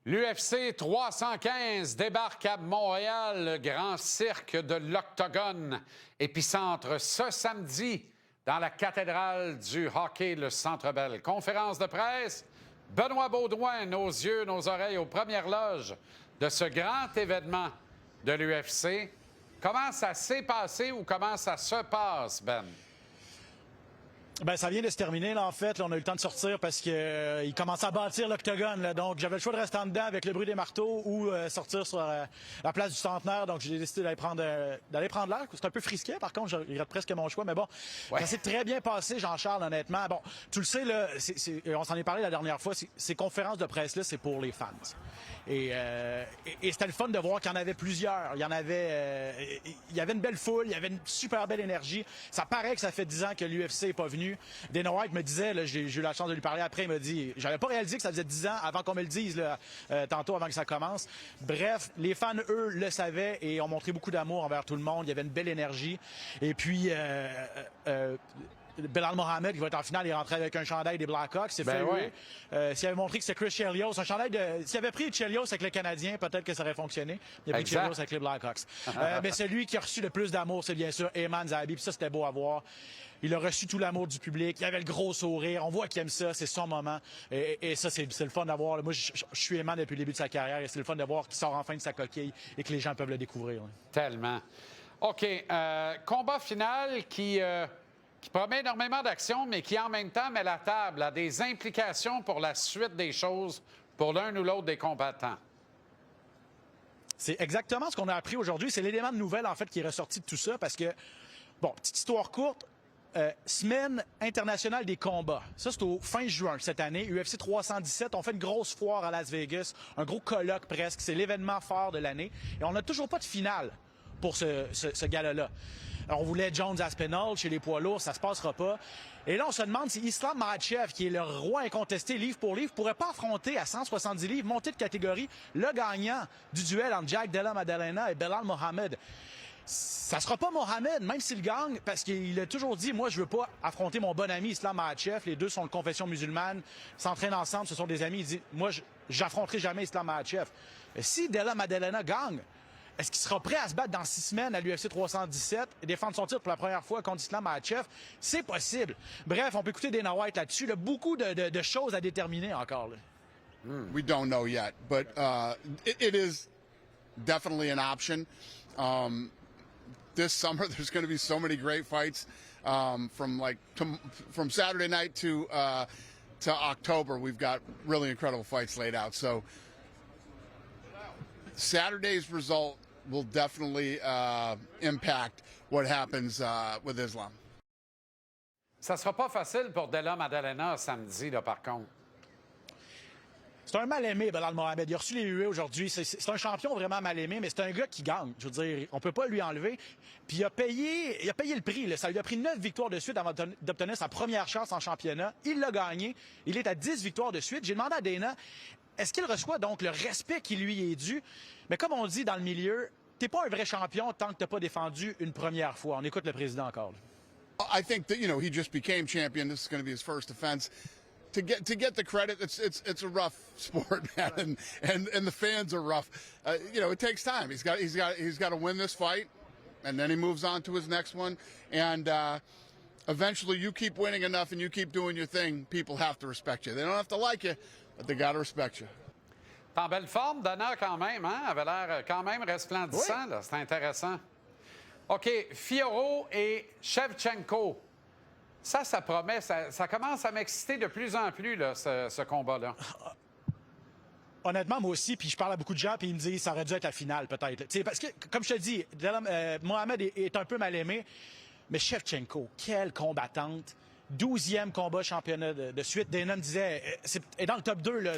L'UFC 315 débarque à Montréal, le grand cirque de l'Octogone, épicentre ce samedi dans la cathédrale du hockey, le Centre Bell. Conférence de presse, Benoît Beaudoin, nos yeux, nos oreilles aux premières loges de ce grand événement de l'UFC. Comment ça s'est passé ou comment ça se passe, Ben? Ben, ça vient de se terminer, là, en fait. Là, on a eu le temps de sortir parce qu'il commençait à bâtir l'Octogone. Donc, j'avais le choix de rester en dedans avec le bruit des marteaux ou sortir sur la place du Centenaire. Donc, j'ai décidé d'aller prendre l'air. C'est un peu frisqué, par contre. Je regrette presque mon choix. Mais bon, ça s'est très bien passé, Jean-Charles, honnêtement. Bon, tu le sais, là, on s'en est parlé la dernière fois. Ces conférences de presse-là, c'est pour les fans. Et c'était le fun de voir qu'il y en avait plusieurs. Il y avait une belle foule, il y avait une super belle énergie. Ça paraît que ça fait 10 ans que l'UFC n'est pas venu. Dana White me disait, là, j'ai eu la chance de lui parler après, il m'a dit, j'avais pas réalisé que ça faisait 10 ans avant qu'on me le dise, là, tantôt avant que ça commence. Bref, les fans, eux, le savaient et ont montré beaucoup d'amour envers tout le monde. Il y avait une belle énergie. Et puis... Belal Mohamed, qui va être en finale, il est rentré avec un chandail des Blackhawks. C'est fait. Ouais. S'il avait montré que c'était Chris Chelios, un chandail de. S'il avait pris Chelios avec le Canadien, peut-être que ça aurait fonctionné. Il a pris Chelios avec les Blackhawks. Mais celui qui a reçu le plus d'amour, c'est bien sûr Ayman Zahabi. Puis ça, c'était beau à voir. Il a reçu tout l'amour du public. Il avait le gros sourire. On voit qu'il aime ça. C'est son moment. Et ça, c'est le fun d'avoir. Moi, je suis Ayman depuis le début de sa carrière. Et c'est le fun de voir qu'il sort enfin de sa coquille et que les gens peuvent le découvrir. Tellement. OK. Combat final qui promet énormément d'action, mais qui en même temps met la table à des implications pour la suite des choses pour l'un ou l'autre des combattants. C'est exactement ce qu'on a appris aujourd'hui. C'est l'élément de nouvelle, en fait, qui est ressorti de tout ça parce que, bon, petite histoire courte, semaine internationale des combats. Ça, c'est au fin juin cette année. UFC 317, on fait une grosse foire à Las Vegas, un gros colloque presque. C'est l'événement fort de l'année. Et on n'a toujours pas de finale pour ce gala-là. Alors, on voulait Jones Aspinall chez les poids lourds, ça se passera pas. Et là, on se demande si Islam Makhachev, qui est le roi incontesté livre pour livre, pourrait pas affronter à 170 livres, monter de catégorie, le gagnant du duel entre Jack Della Maddalena et Belal Mohamed. Ça sera pas Mohamed, même s'il gagne, parce qu'il a toujours dit, moi, je veux pas affronter mon bon ami Islam Makhachev. Les deux sont de confession musulmane, s'entraînent ensemble, ce sont des amis. Il dit, moi, j'affronterai jamais Islam Makhachev. Si Della Maddalena gagne, est-ce qu'il sera prêt à se battre dans 6 semaines à l'UFC 317 et défendre son titre pour la première fois contre Islam Makhachev? C'est possible. Bref, on peut écouter Dana White là-dessus. Il y a beaucoup de choses à déterminer encore. Là. We don't know yet, but it is definitely an option. This summer, there's going to be so many great fights from Saturday night to October. We've got really incredible fights laid out. So Saturday's result will definitely impact what happens with Islam. Ça sera pas facile pour Della Maddalena samedi, là, par contre. C'est un mal-aimé, Belal Mohamed. Il a reçu les huées aujourd'hui. C'est un champion vraiment mal-aimé, mais c'est un gars qui gagne. Je veux dire, on peut pas lui enlever. Puis il a payé le prix. Là. Ça lui a pris 9 victoires de suite avant d'obtenir sa première chance en championnat. Il l'a gagné. Il est à 10 victoires de suite. J'ai demandé à Dana, est-ce qu'il reçoit donc le respect qui lui est dû? Mais comme on dit dans le milieu, t'es pas un vrai champion tant que t'as pas défendu une première fois. On écoute le président encore. Là. I think that, he just became champion. This is going to be his first defense. To get the credit, it's a rough sport, man, and the fans are rough. It takes time. He's got to win this fight, and then he moves on to his next one. And eventually, you keep winning enough, and you keep doing your thing. People have to respect you. They don't have to like you, but they got to respect you. T'es en belle forme, Dana, quand même, hein? Avait l'air quand même resplendissant, Oui. là. C'est intéressant. OK, Fiorot et Shevchenko. Ça promet, ça commence à m'exciter de plus en plus, là, ce combat-là. Honnêtement, moi aussi, puis je parle à beaucoup de gens, puis ils me disent ça aurait dû être la finale, peut-être. Parce que, comme je te dis, Mohamed est un peu mal aimé, mais Shevchenko, quelle combattante! 12e combat championnat de suite. Dana me disait, elle est dans le top 2 là,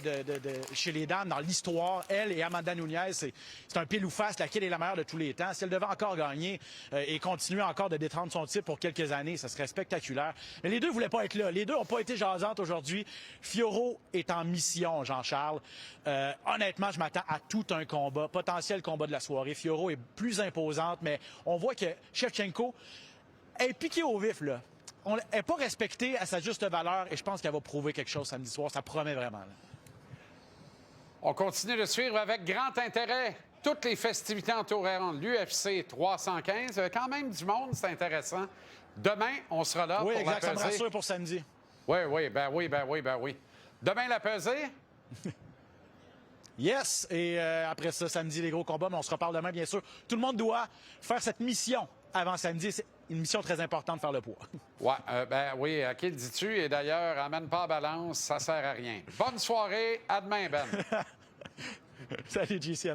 chez les dames, dans l'histoire. Elle et Amanda Nunes, c'est un pile ou face, laquelle est la meilleure de tous les temps. Si elle devait encore gagner et continuer encore de détendre son titre pour quelques années, ça serait spectaculaire. Mais les deux ne voulaient pas être là. Les deux n'ont pas été jasantes aujourd'hui. Fiorot est en mission, Jean-Charles. Honnêtement, je m'attends à tout un combat, potentiel combat de la soirée. Fiorot est plus imposante, mais on voit que Shevchenko est piqué au vif, là. On n'est pas respectée à sa juste valeur et je pense qu'elle va prouver quelque chose samedi soir. Ça promet vraiment. Là. On continue de suivre avec grand intérêt toutes les festivités entourant l'UFC 315. Il y a quand même du monde, c'est intéressant. Demain, on sera là Oui, pour exact. la Ça me pesée. rassure pour samedi. Oui. Demain, la pesée. Yes! Et après ça, samedi, les gros combats, mais on se reparle demain, bien sûr. Tout le monde doit faire cette mission avant samedi. C'est une mission très importante de faire le poids. Oui, à qui le dis-tu? Et d'ailleurs, amène pas à balance, ça sert à rien. Bonne soirée, à demain, Ben. Salut, JC.